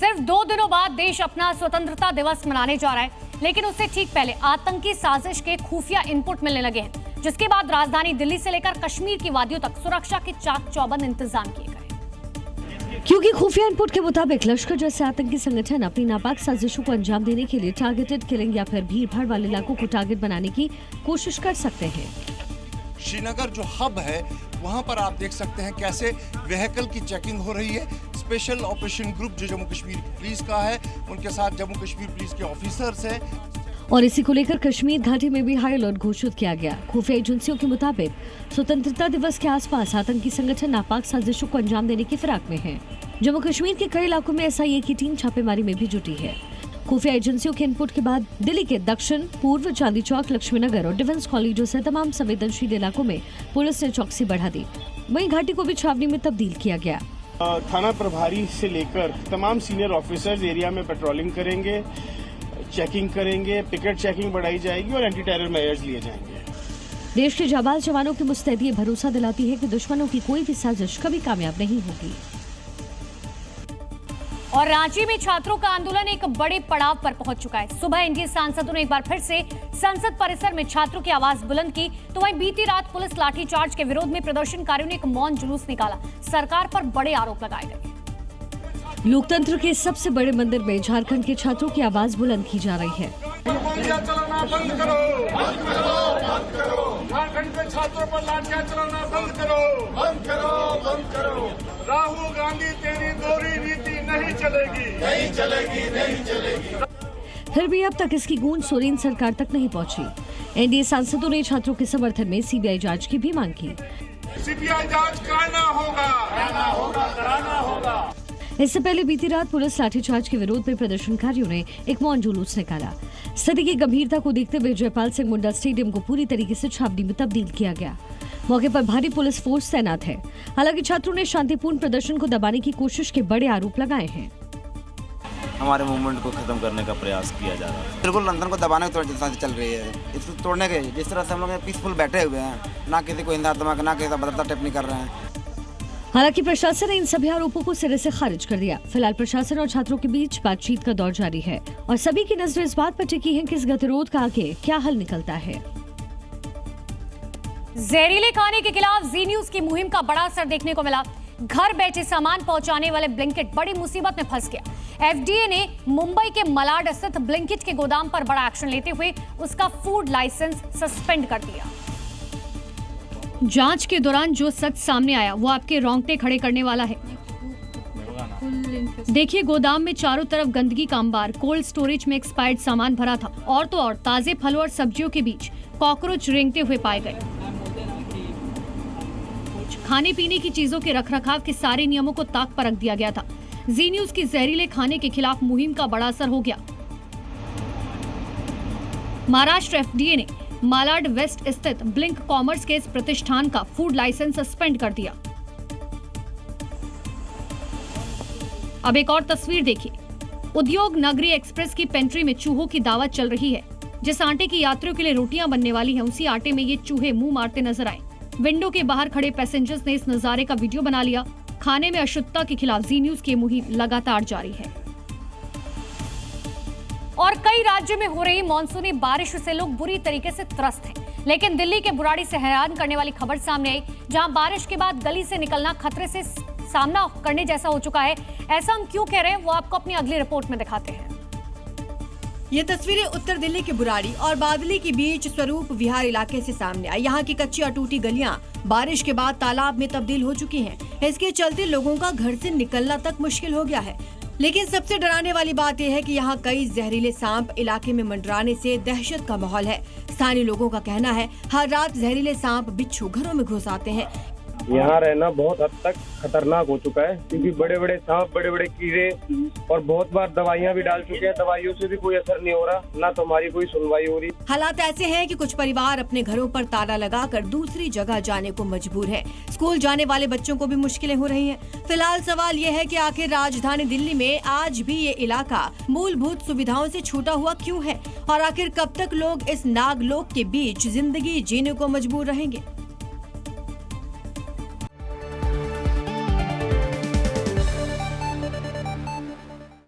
सिर्फ 2 दिनों बाद देश अपना स्वतंत्रता दिवस मनाने जा रहा है, लेकिन उससे ठीक पहले आतंकी साजिश के खुफिया इनपुट मिलने लगे हैं, जिसके बाद राजधानी दिल्ली से लेकर कश्मीर की वादियों तक सुरक्षा के चाक चौबंद इंतजाम किए गए। क्योंकि खुफिया इनपुट के मुताबिक लश्कर जैसे आतंकी संगठन अपनी नापाक साजिशों को अंजाम देने के लिए टारगेटेड किलिंग या फिर भीड़ भाड़ वाले इलाकों को टारगेट बनाने की कोशिश कर सकते हैं। श्रीनगर जो हब है वहां पर आप देख सकते हैं कैसे व्हीकल की चेकिंग हो रही है। स्पेशल ऑपरेशन ग्रुप जो जम्मू कश्मीर पुलिस का है, उनके साथ जम्मू कश्मीर पुलिस के ऑफिसर्स हैं। और इसी को लेकर कश्मीर घाटी में भी हाई अलर्ट घोषित किया गया। खुफिया एजेंसियों के मुताबिक स्वतंत्रता दिवस के आसपास आतंकी संगठन नापाक साजिशों को अंजाम देने की फिराक में है। जम्मू कश्मीर के कई इलाकों में SIA की टीम छापेमारी में भी जुटी है। खुफिया एजेंसियों के इनपुट के बाद दिल्ली के दक्षिण पूर्व, चांदी चौक, लक्ष्मीनगर और डिफेंस कॉलेजों से तमाम संवेदनशील इलाकों में पुलिस ने चौकसी बढ़ा दी। वहीं घाटी को भी छावनी में तब्दील किया गया। थाना प्रभारी से लेकर तमाम सीनियर ऑफिसर्स एरिया में पेट्रोलिंग करेंगे, चेकिंग करेंगे, पिकेट चेकिंग बढ़ाई जाएगी और एंटी टेरर मेजर्स लिए जाएंगे। देश के जाबाज जवानों की मुस्तैदी भरोसा दिलाती है कि दुश्मनों की कोई भी साजिश कभी कामयाब नहीं होगी। और रांची में छात्रों का आंदोलन एक बड़े पड़ाव पर पहुंच चुका है। सुबह एनडीए सांसदों ने एक बार फिर से संसद परिसर में छात्रों की आवाज बुलंद की, तो वहीं बीती रात पुलिस लाठीचार्ज के विरोध में प्रदर्शनकारियों ने एक मौन जुलूस निकाला। सरकार पर बड़े आरोप लगाए गए। लोकतंत्र के सबसे बड़े मंदिर में झारखंड के छात्रों की आवाज बुलंद की जा रही है। झारखंड के छात्रों पर लाठियां चलाना बंद करो, बंद करो, बंद करो। राहुल गांधी तेरी दोहरी नीति नहीं चलेगी, नहीं चलेगी, नहीं चलेगी। फिर भी अब तक इसकी गूंज सोरेन सरकार तक नहीं पहुंची। एनडीए सांसदों ने छात्रों के समर्थन में सीबीआई जांच की भी मांग की। सीबीआई जांच कराना होगा, कराना होगा, कराना होगा। इससे पहले बीती रात पुलिस लाठीचार्ज के विरोध में प्रदर्शनकारियों ने एक मौन जुलूस निकाला। स्थिति की गंभीरता को देखते हुए जयपाल सिंह मुंडा स्टेडियम को पूरी तरीके से छावनी में तब्दील किया गया। मौके पर भारी पुलिस फोर्स तैनात है। हालांकि छात्रों ने शांतिपूर्ण प्रदर्शन को दबाने की कोशिश के बड़े आरोप लगाए हैं। हमारे मूवमेंट को खत्म करने का प्रयास किया जा रहा है। बिल्कुल लंदन को दबाने की चल रही है, इसको तोड़ने के। जिस तरह से हम लोग पीसफुल बैठे हुए हैं, ना किसी को हिंसा दिमाग, ना किसी बदलता टिप्पणी कर रहे हैं। हालांकि प्रशासन ने इन सभी आरोपों को सिरे से खारिज कर दिया। फिलहाल प्रशासन और छात्रों के बीच बातचीत का दौर जारी है और सभी की नजरें इस बात पर टिकी हैं कि इस गतिरोध का आगे क्या हल निकलता है। जहरीले खाने के खिलाफ जी न्यूज की मुहिम का बड़ा असर देखने को मिला। घर बैठे सामान पहुंचाने वाले ब्लिंकिट बड़ी मुसीबत में फंस गया। FDA ने मुंबई के मलाड स्थित ब्लिंकिट के गोदाम पर बड़ा एक्शन लेते हुए उसका फूड लाइसेंस सस्पेंड कर दिया। जांच के दौरान जो सच सामने आया वो आपके रोंगटे खड़े करने वाला है। देखिए, गोदाम में चारों तरफ गंदगी का अंबार, कोल्ड स्टोरेज में एक्सपायर्ड सामान भरा था और तो और ताजे फलों और सब्जियों के बीच कॉकरोच रेंगते हुए पाए गए। खाने पीने की चीजों के रखरखाव के सारे नियमों को ताक पर रख दिया गया था। जी न्यूज की जहरीले खाने के खिलाफ मुहिम का बड़ा असर हो गया। महाराष्ट्र FDA ने मालाड वेस्ट स्थित ब्लिंक कॉमर्स के इस प्रतिष्ठान का फूड लाइसेंस सस्पेंड कर दिया। अब एक और तस्वीर देखिए। उद्योग नगरी एक्सप्रेस की पेंट्री में चूहों की दावत चल रही है। जिस आटे की यात्रियों के लिए रोटियां बनने वाली हैं, उसी आटे में ये चूहे मुंह मारते नजर आए। विंडो के बाहर खड़े पैसेंजर्स ने इस नजारे का वीडियो बना लिया। खाने में अशुद्धता के खिलाफ जी न्यूज की मुहिम लगातार जारी है। और कई राज्यों में हो रही मानसूनी बारिश से लोग बुरी तरीके से त्रस्त हैं। लेकिन दिल्ली के बुराड़ी से हैरान करने वाली खबर सामने आई, जहां बारिश के बाद गली से निकलना खतरे से सामना करने जैसा हो चुका है। ऐसा हम क्यों कह रहे हैं, वो आपको अपनी अगली रिपोर्ट में दिखाते हैं। ये तस्वीरें उत्तर दिल्ली के बुराड़ी और बादली के बीच स्वरूप विहार इलाके से सामने आई। यहाँ की कच्ची और टूटी गलियां बारिश के बाद तालाब में तब्दील हो चुकी हैं। इसके चलते लोगों का घर से निकलना तक मुश्किल हो गया है। लेकिन सबसे डराने वाली बात यह है कि यहाँ कई जहरीले सांप इलाके में मंडराने से दहशत का माहौल है। स्थानीय लोगों का कहना है हर रात जहरीले सांप बिच्छू घरों में घुस आते हैं। यहाँ रहना बहुत हद तक खतरनाक हो चुका है, क्योंकि बड़े बड़े सांप, बड़े बड़े कीड़े, और बहुत बार दवाइयाँ भी डाल चुके हैं। दवाइयों से भी कोई असर नहीं हो रहा, ना तो हमारी कोई सुनवाई हो रही। हालात ऐसे हैं कि कुछ परिवार अपने घरों पर ताला लगाकर दूसरी जगह जाने को मजबूर है। स्कूल जाने वाले बच्चों को भी मुश्किलें हो रही हैं। फिलहाल सवाल ये है कि आखिर राजधानी दिल्ली में आज भी ये इलाका मूलभूत सुविधाओं से छूटा हुआ क्यों है, और आखिर कब तक लोग इस नागलोक के बीच जिंदगी जीने को मजबूर रहेंगे।